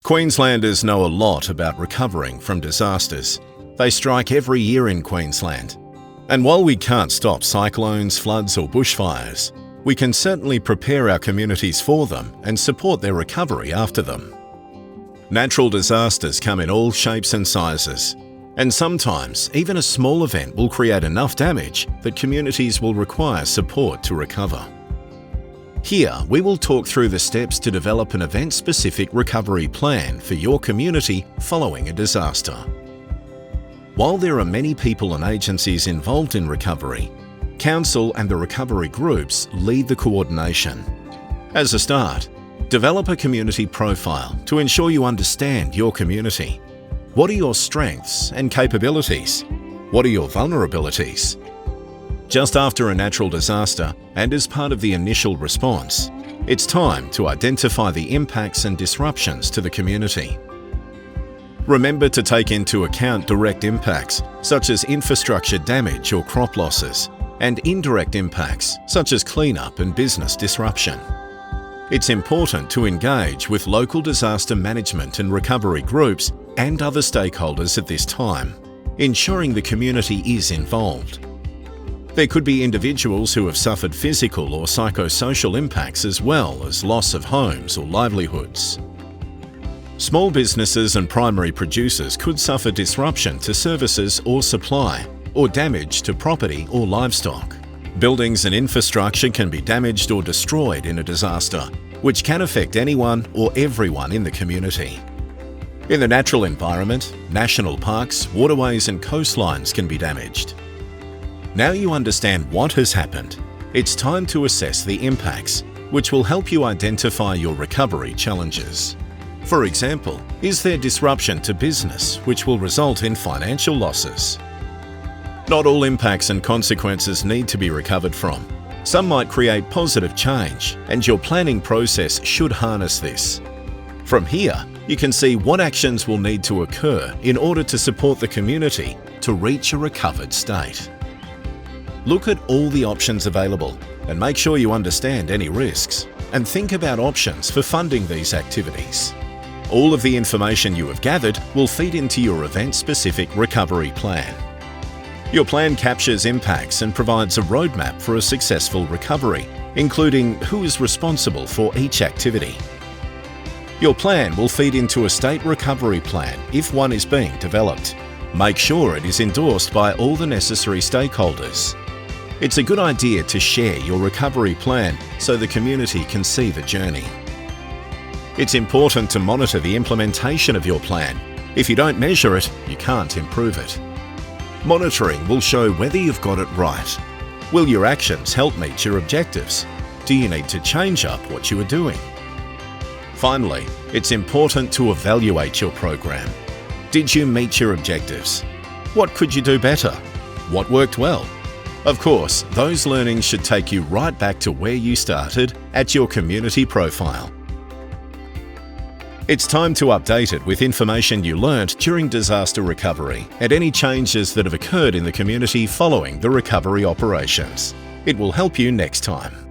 Queenslanders know a lot about recovering from disasters. They strike every year in Queensland. And while we can't stop cyclones, floods or bushfires, we can certainly prepare our communities for them and support their recovery after them. Natural disasters come in all shapes and sizes, and sometimes even a small event will create enough damage that communities will require support to recover. Here, we will talk through the steps to develop an event-specific recovery plan for your community following a disaster. While there are many people and agencies involved in recovery, Council and the recovery groups lead the coordination. As a start, develop a community profile to ensure you understand your community. What are your strengths and capabilities? What are your vulnerabilities? Just after a natural disaster, and as part of the initial response, it's time to identify the impacts and disruptions to the community. Remember to take into account direct impacts, such as infrastructure damage or crop losses, and indirect impacts, such as cleanup and business disruption. It's important to engage with local disaster management and recovery groups and other stakeholders at this time, ensuring the community is involved. There could be individuals who have suffered physical or psychosocial impacts as well as loss of homes or livelihoods. Small businesses and primary producers could suffer disruption to services or supply, or damage to property or livestock. Buildings and infrastructure can be damaged or destroyed in a disaster, which can affect anyone or everyone in the community. In the natural environment, national parks, waterways and coastlines can be damaged. Now you understand what has happened, it's time to assess the impacts, which will help you identify your recovery challenges. For example, is there disruption to business which will result in financial losses? Not all impacts and consequences need to be recovered from. Some might create positive change, and your planning process should harness this. From here, you can see what actions will need to occur in order to support the community to reach a recovered state. Look at all the options available and make sure you understand any risks, and think about options for funding these activities. All of the information you have gathered will feed into your event-specific recovery plan. Your plan captures impacts and provides a roadmap for a successful recovery, including who is responsible for each activity. Your plan will feed into a state recovery plan if one is being developed. Make sure it is endorsed by all the necessary stakeholders. It's a good idea to share your recovery plan so the community can see the journey. It's important to monitor the implementation of your plan. If you don't measure it, you can't improve it. Monitoring will show whether you've got it right. Will your actions help meet your objectives? Do you need to change up what you are doing? Finally, it's important to evaluate your program. Did you meet your objectives? What could you do better? What worked well? Of course, those learnings should take you right back to where you started at your community profile. It's time to update it with information you learnt during disaster recovery and any changes that have occurred in the community following the recovery operations. It will help you next time.